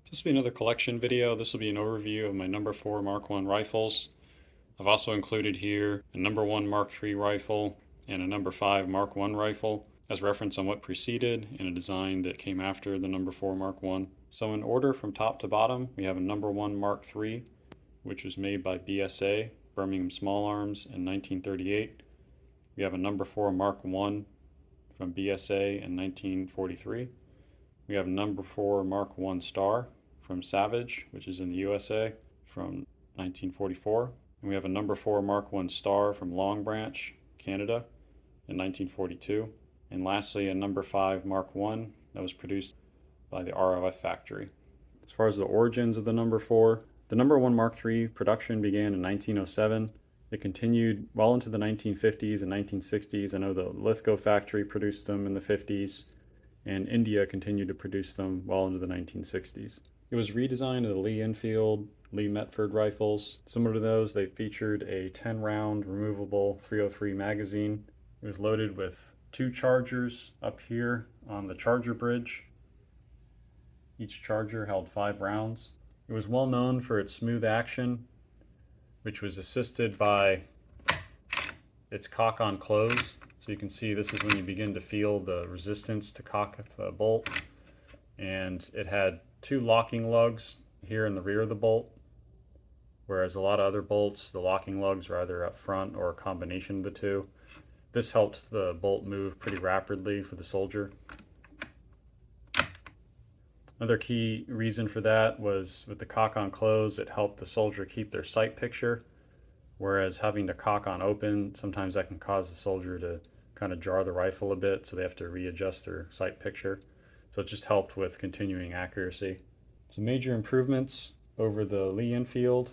This will be another collection video. This will be an overview of my number 4 Mark I rifles. I've also included here a number 1 Mark III rifle and a number 5 Mark I rifle as reference on what preceded and a design that came after the number 4 Mark I. So in order from top to bottom, we have a number 1 Mark III, which was made by BSA, Birmingham Small Arms, in 1938. We have a number 4 Mark I from BSA in 1943. We have a number 4 Mark I Star from Savage, which is in the USA, from 1944. And we have a number 4 Mark I Star from Long Branch, Canada, in 1942. And lastly, a number 5 Mark I that was produced by the ROF factory. As far as the origins of the number 4, the number 1 Mark III production began in 1907. It continued well into the 1950s and 1960s. I know the Lithgow factory produced them in the 50s, and India continued to produce them well into the 1960s. It was redesigned of the Lee Enfield, Lee Metford rifles. Similar to those, they featured a 10-round removable .303 magazine. It was loaded with 2 chargers up here on the charger bridge. Each charger held 5 rounds. It was well known for its smooth action, which was assisted by its cock on close. So you can see this is when you begin to feel the resistance to cock the bolt. And it had 2 locking lugs here in the rear of the bolt, whereas a lot of other bolts, the locking lugs are either up front or a combination of the two. This helped the bolt move pretty rapidly for the soldier. Another key reason for that was with the cock on close, it helped the soldier keep their sight picture, whereas having the cock on open, sometimes that can cause the soldier to kind of jar the rifle a bit, so they have to readjust their sight picture. So it just helped with continuing accuracy. Some major improvements over the Lee Enfield.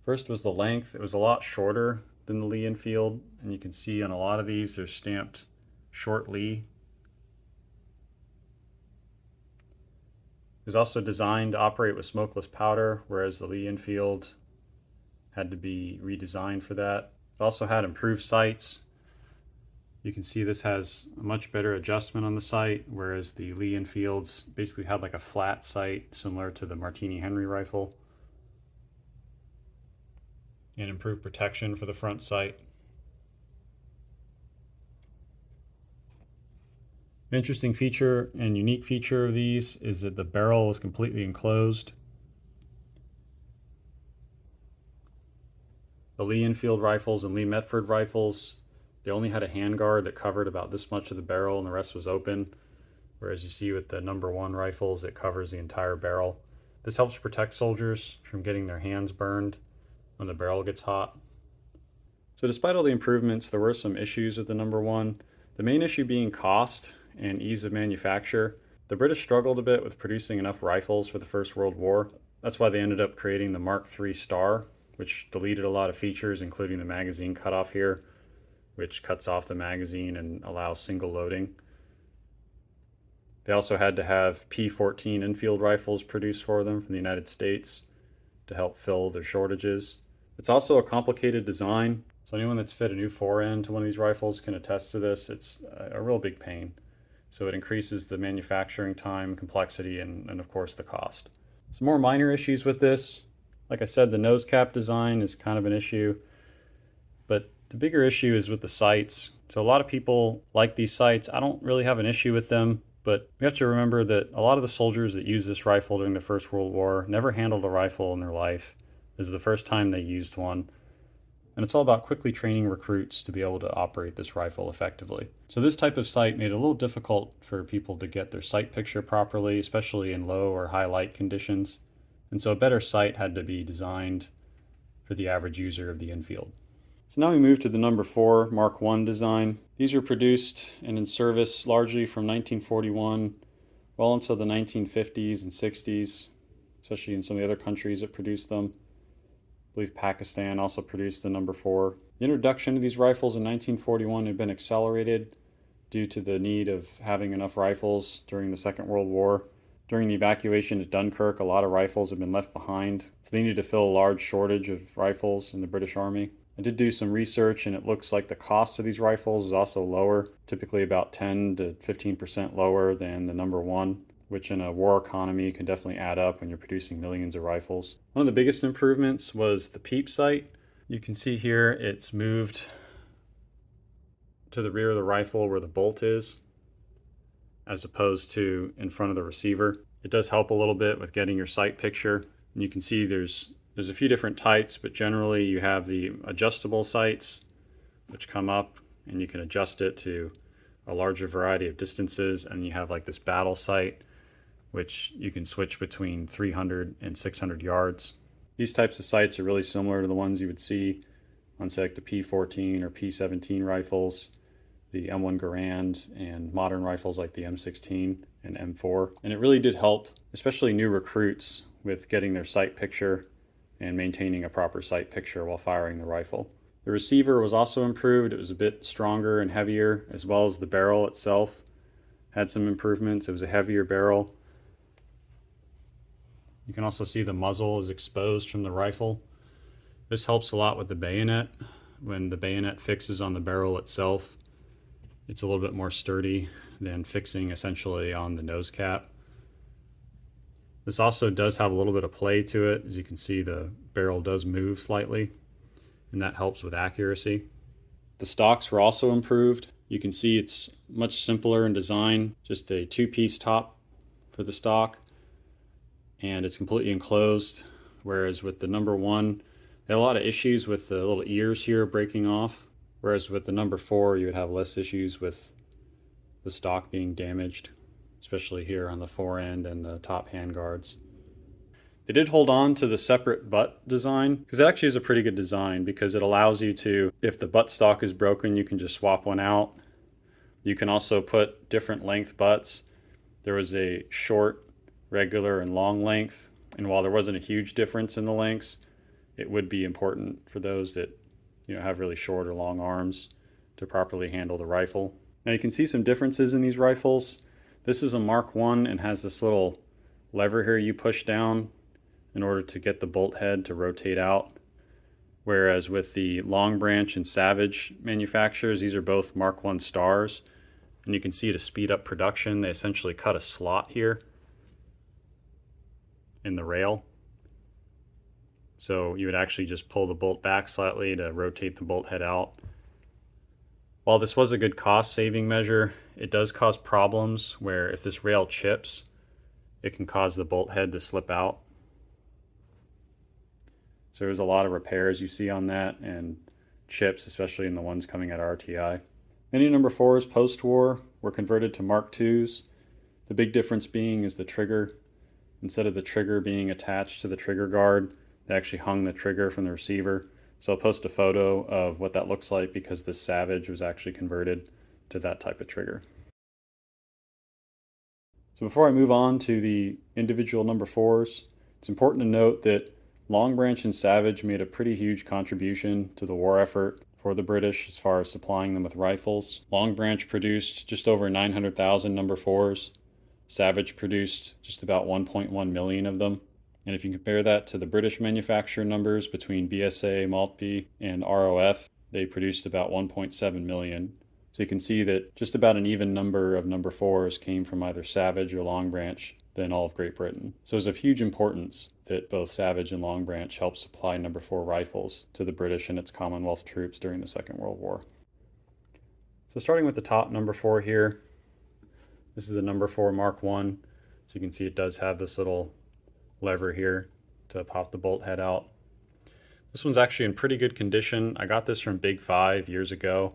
First was the length. It was a lot shorter than the Lee Enfield, and you can see on a lot of these they're stamped short Lee. It was also designed to operate with smokeless powder, whereas the Lee Enfield had to be redesigned for that. It also had improved sights. You can see this has a much better adjustment on the sight, whereas the Lee Enfields basically had like a flat sight similar to the Martini Henry rifle. And improved protection for the front sight. An interesting feature and unique feature of these is that the barrel was completely enclosed. The Lee Enfield rifles and Lee Metford rifles, they only had a handguard that covered about this much of the barrel and the rest was open. Whereas you see with the number 1 rifles, it covers the entire barrel. This helps protect soldiers from getting their hands burned when the barrel gets hot. So despite all the improvements, there were some issues with the number 1. The main issue being cost and ease of manufacture. The British struggled a bit with producing enough rifles for the First World War. That's why they ended up creating the Mark III Star, which deleted a lot of features, including the magazine cutoff here, which cuts off the magazine and allows single loading. They also had to have P14 Enfield rifles produced for them from the United States to help fill their shortages. It's also a complicated design, so anyone that's fit a new forend to one of these rifles can attest to this. It's a real big pain. So it increases the manufacturing time, complexity, and of course the cost. Some more minor issues with this. Like I said, the nose cap design is kind of an issue, but the bigger issue is with the sights. So a lot of people like these sights. I don't really have an issue with them, but we have to remember that a lot of the soldiers that used this rifle during the First World War never handled a rifle in their life. This is the first time they used one. And it's all about quickly training recruits to be able to operate this rifle effectively. So this type of sight made it a little difficult for people to get their sight picture properly, especially in low or high light conditions. And so a better sight had to be designed for the average user of the Enfield. So now we move to the number 4 Mark I design. These were produced and in service largely from 1941 well until the 1950s and 60s, especially in some of the other countries that produced them. I believe Pakistan also produced the number 4. The introduction of these rifles in 1941 had been accelerated due to the need of having enough rifles during the Second World War. During the evacuation at Dunkirk, a lot of rifles had been left behind, so they needed to fill a large shortage of rifles in the British Army. I did do some research, and it looks like the cost of these rifles is also lower, typically about 10 to 15% lower than the number 1. which in a war economy can definitely add up when you're producing millions of rifles. One of the biggest improvements was the peep sight. You can see here it's moved to the rear of the rifle where the bolt is, as opposed to in front of the receiver. It does help a little bit with getting your sight picture. And you can see there's a few different types, but generally you have the adjustable sights, which come up and you can adjust it to a larger variety of distances. And you have like this battle sight, which you can switch between 300 and 600 yards. These types of sights are really similar to the ones you would see on, say, like the P14 or P17 rifles, the M1 Garand, and modern rifles like the M16 and M4. And it really did help, especially new recruits, with getting their sight picture and maintaining a proper sight picture while firing the rifle. The receiver was also improved. It was a bit stronger and heavier, as well as the barrel itself had some improvements. It was a heavier barrel. You can also see the muzzle is exposed from the rifle. This helps a lot with the bayonet. When the bayonet fixes on the barrel itself, it's a little bit more sturdy than fixing essentially on the nose cap. This also does have a little bit of play to it. As you can see, the barrel does move slightly, and that helps with accuracy. The stocks were also improved. You can see it's much simpler in design, just a two-piece top for the stock, and it's completely enclosed, whereas with the number one, they had a lot of issues with the little ears here breaking off, whereas with the number 4, you would have less issues with the stock being damaged, especially here on the fore end and the top handguards. They did hold on to the separate butt design, because it actually is a pretty good design, because it allows you to, if the butt stock is broken, you can just swap one out. You can also put different length butts. There was a short, regular, and long length, and while there wasn't a huge difference in the lengths, it would be important for those that have really short or long arms to properly handle the rifle. Now you can see some differences in these rifles. This is a Mark I and has this little lever here you push down in order to get the bolt head to rotate out. Whereas with the Long Branch and Savage manufacturers, these are both Mark I stars. And you can see to speed up production, they essentially cut a slot here in the rail. So you would actually just pull the bolt back slightly to rotate the bolt head out. While this was a good cost saving measure, it does cause problems where if this rail chips, it can cause the bolt head to slip out. So there's a lot of repairs you see on that, and chips, especially in the ones coming at RTI. Many number 4s post-war were converted to Mark IIs. The big difference being is the trigger. Instead of the trigger being attached to the trigger guard, they actually hung the trigger from the receiver. So I'll post a photo of what that looks like, because this Savage was actually converted to that type of trigger. So before I move on to the individual number 4s, it's important to note that Long Branch and Savage made a pretty huge contribution to the war effort for the British as far as supplying them with rifles. Long Branch produced just over 900,000 number 4s. Savage produced just about 1.1 million of them. And if you compare that to the British manufacturer numbers between BSA, Maltby, and ROF, they produced about 1.7 million. So you can see that just about an even number of number 4s came from either Savage or Long Branch than all of Great Britain. So it's of huge importance that both Savage and Long Branch helped supply number 4 rifles to the British and its Commonwealth troops during the Second World War. So starting with the top number 4 here, this is the number 4 Mark I. So you can see it does have this little lever here to pop the bolt head out. This one's actually in pretty good condition. I got this from Big 5 years ago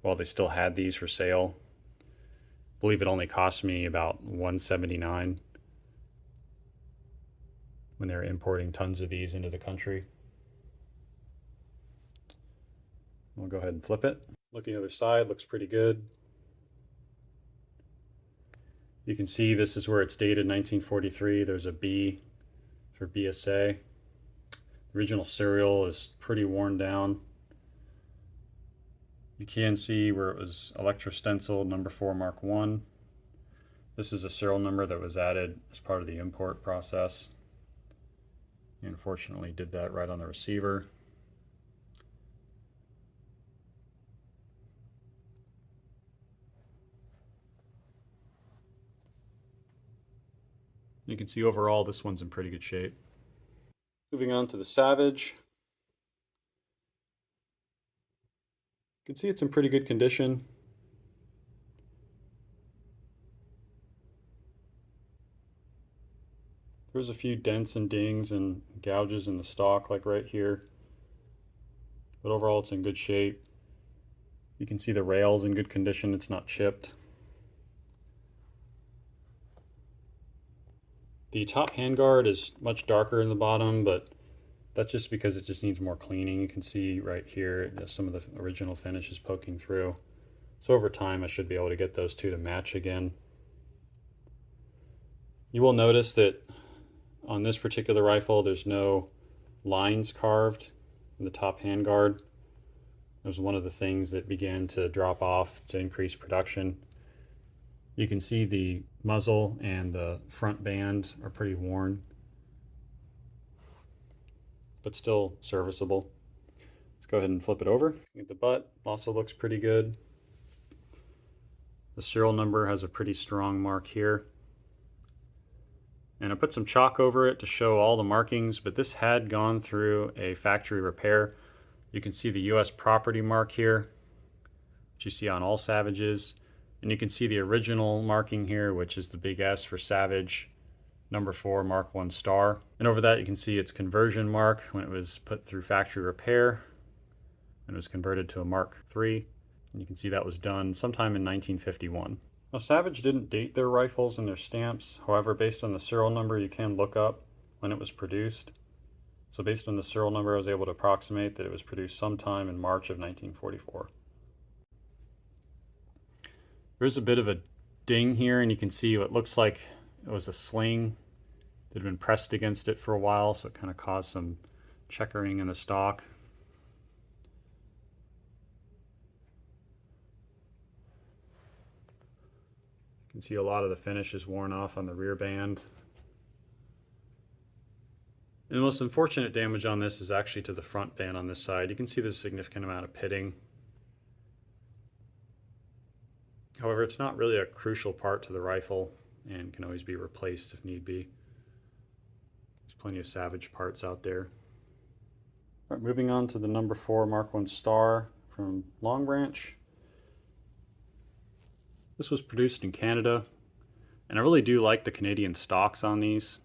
while they still had these for sale. I believe it only cost me about $179 when they were importing tons of these into the country. We'll go ahead and flip it. Looking at the other side, looks pretty good. You can see this is where it's dated 1943. There's a B for BSA. The original serial is pretty worn down. You can see where it was electro-stenciled number 4 Mark I. This is a serial number that was added as part of the import process. You unfortunately did that right on the receiver. You can see overall this one's in pretty good shape. Moving on to the Savage. You can see it's in pretty good condition. There's a few dents and dings and gouges in the stock, like right here. But overall it's in good shape. You can see the rail's in good condition, it's not chipped. The top handguard is much darker in the bottom, but that's just because it just needs more cleaning. You can see right here some of the original finish is poking through. So over time I should be able to get those two to match again. You will notice that on this particular rifle there's no lines carved in the top handguard. It was one of the things that began to drop off to increase production. You can see the muzzle and the front band are pretty worn, but still serviceable. Let's go ahead and flip it over. The butt also looks pretty good. The serial number has a pretty strong mark here. And I put some chalk over it to show all the markings, but this had gone through a factory repair. You can see the US property mark here, which you see on all Savages. And you can see the original marking here, which is the big S for Savage, number 4, Mark I star. And over that you can see its conversion mark when it was put through factory repair and it was converted to a Mark III. And you can see that was done sometime in 1951. Now, Savage didn't date their rifles and their stamps. However, based on the serial number, you can look up when it was produced. So based on the serial number, I was able to approximate that it was produced sometime in March of 1944. There's a bit of a ding here, and you can see what looks like it was a sling that had been pressed against it for a while, so it kind of caused some checkering in the stock. You can see a lot of the finish is worn off on the rear band. And the most unfortunate damage on this is actually to the front band on this side. You can see there's a significant amount of pitting. However, it's not really a crucial part to the rifle and can always be replaced if need be. There's plenty of Savage parts out there. All right, moving on to the number 4 Mark I star from Long Branch. This was produced in Canada, and I really do like the Canadian stocks on these.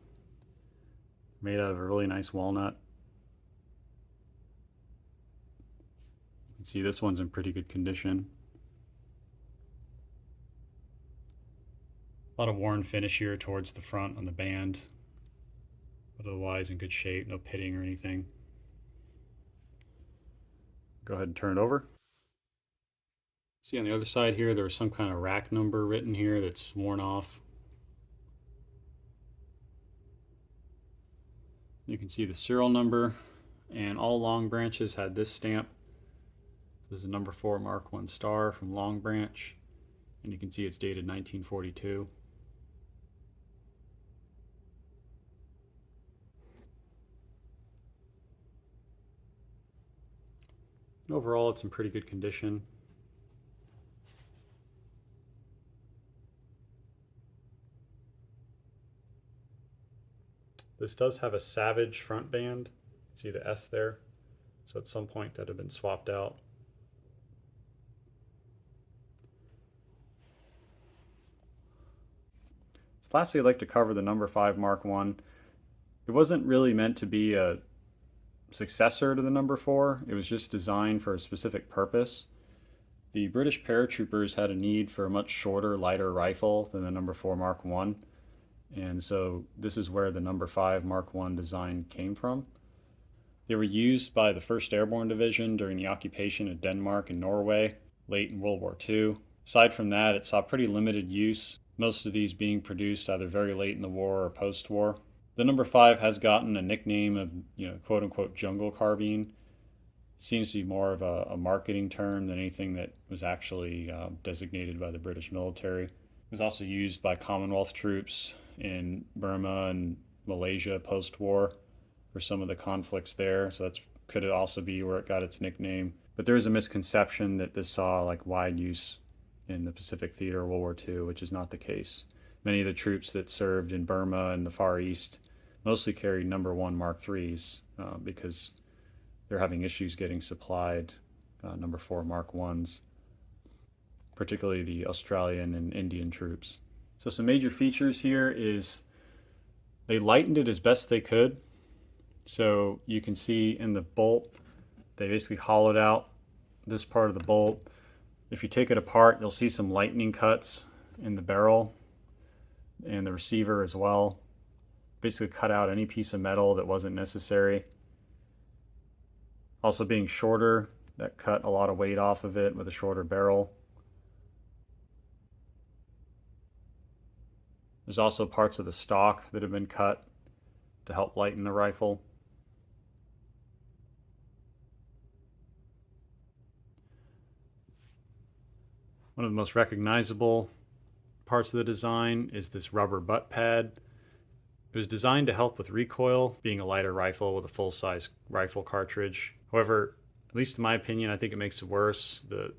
Made out of a really nice walnut. You can see this one's in pretty good condition. A lot of worn finish here towards the front on the band, but otherwise in good shape, no pitting or anything. Go ahead and turn it over. See on the other side here, there was some kind of rack number written here that's worn off. You can see the serial number, and all Long Branches had this stamp. This is a number 4 Mark I star from Long Branch, and you can see it's dated 1942. And overall, it's in pretty good condition. This does have a Savage front band. You see the S there. So at some point that had been swapped out. So lastly, I'd like to cover the number 5 Mark I. It wasn't really meant to be a successor to the number 4. It was just designed for a specific purpose. The British paratroopers had a need for a much shorter, lighter rifle than the number 4 Mark I. And so this is where the number 5 Mark I design came from. They were used by the 1st Airborne Division during the occupation of Denmark and Norway late in World War II. Aside from that, it saw pretty limited use, most of these being produced either very late in the war or post-war. The number 5 has gotten a nickname of, quote-unquote jungle carbine. It seems to be more of a marketing term than anything that was actually designated by the British military. It was also used by Commonwealth troops in Burma and Malaysia post-war for some of the conflicts there, so that could also be where it got its nickname. But there is a misconception that this saw like wide use in the Pacific Theater of World War II, which is not the case. Many of the troops that served in Burma and the Far East mostly carried number 1 Mark IIIs because they're having issues getting supplied number 4 Mark Is, particularly the Australian and Indian troops. So some major features here is they lightened it as best they could. So you can see in the bolt, they basically hollowed out this part of the bolt. If you take it apart, you'll see some lightning cuts in the barrel and the receiver as well. Basically cut out any piece of metal that wasn't necessary. Also being shorter, that cut a lot of weight off of it with a shorter barrel. There's also parts of the stock that have been cut to help lighten the rifle. One of the most recognizable parts of the design is this rubber butt pad. It was designed to help with recoil, being a lighter rifle with a full-size rifle cartridge. However, at least in my opinion, I think it makes it worse. The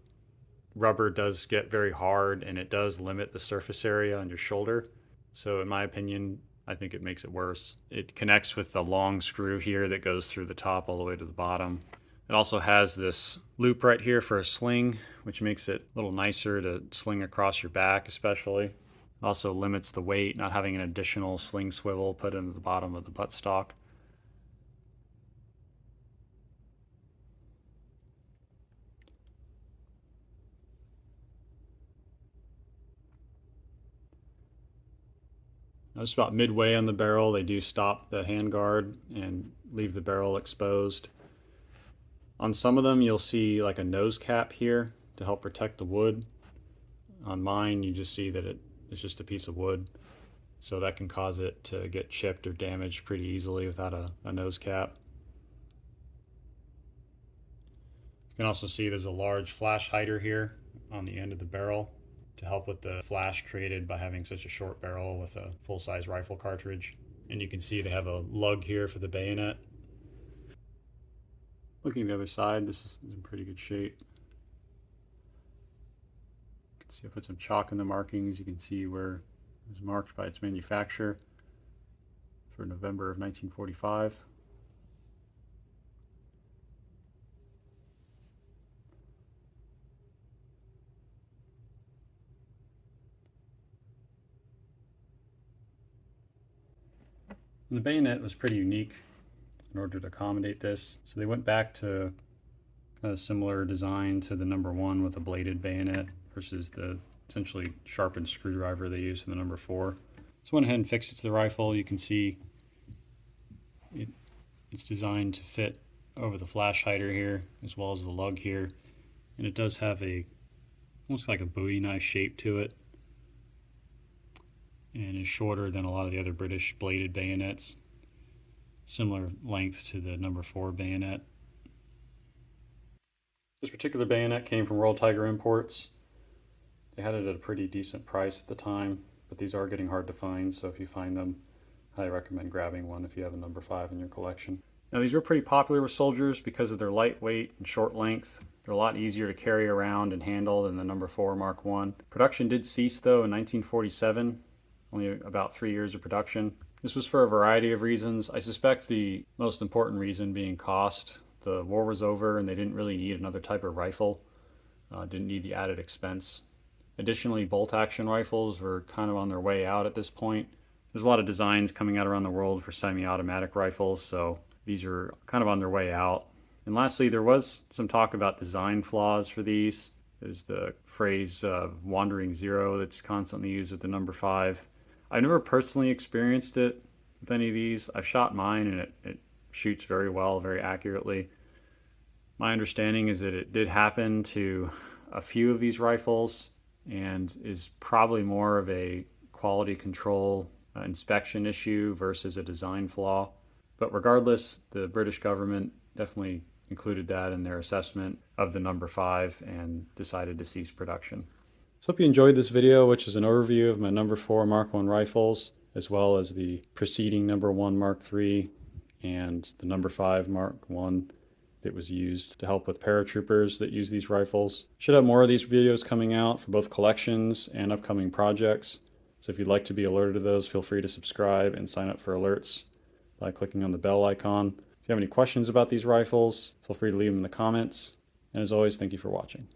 rubber does get very hard and it does limit the surface area on your shoulder. So in my opinion, I think it makes it worse. It connects with the long screw here that goes through the top all the way to the bottom. It also has this loop right here for a sling, which makes it a little nicer to sling across your back especially. It also limits the weight, not having an additional sling swivel put into the bottom of the buttstock. Just about midway on the barrel, they do stop the handguard and leave the barrel exposed. On some of them, you'll see like a nose cap here to help protect the wood. On mine, you just see that it's just a piece of wood, so that can cause it to get chipped or damaged pretty easily without a nose cap. You can also see there's a large flash hider here on the end of the barrel to help with the flash created by having such a short barrel with a full-size rifle cartridge. And you can see they have a lug here for the bayonet. Looking at the other side, this is in pretty good shape. You can see I put some chalk in the markings. You can see where it was marked by its manufacturer for November of 1945. And the bayonet was pretty unique in order to accommodate this. So they went back to kind of similar design to the number 1 with a bladed bayonet versus the essentially sharpened screwdriver they used in the number 4. So went ahead and fixed it to the rifle. You can see it's designed to fit over the flash hider here as well as the lug here. And it does have almost like a Bowie knife shape to it, and is shorter than a lot of the other British bladed bayonets. Similar length to the number 4 bayonet. This particular bayonet came from Royal Tiger Imports. They had it at a pretty decent price at the time, but these are getting hard to find, so if you find them, I recommend grabbing one if you have a number 5 in your collection. Now these were pretty popular with soldiers because of their lightweight and short length. They're a lot easier to carry around and handle than the number 4 Mark I. Production did cease though in 1947, only about 3 years of production. This was for a variety of reasons. I suspect the most important reason being cost. The war was over and they didn't really need another type of rifle. Didn't need the added expense. Additionally, bolt action rifles were kind of on their way out at this point. There's a lot of designs coming out around the world for semi-automatic rifles, so these are kind of on their way out. And lastly, there was some talk about design flaws for these. There's the phrase wandering zero that's constantly used with the number 5. I've never personally experienced it with any of these. I've shot mine and it shoots very well, very accurately. My understanding is that it did happen to a few of these rifles and is probably more of a quality control inspection issue versus a design flaw. But regardless, the British government definitely included that in their assessment of the number 5 and decided to cease production. So hope you enjoyed this video, which is an overview of my number 4 Mark I rifles, as well as the preceding number 1 Mark III and the number 5 Mark I that was used to help with paratroopers that use these rifles. Should have more of these videos coming out for both collections and upcoming projects. So if you'd like to be alerted to those, feel free to subscribe and sign up for alerts by clicking on the bell icon. If you have any questions about these rifles, feel free to leave them in the comments. And as always, thank you for watching.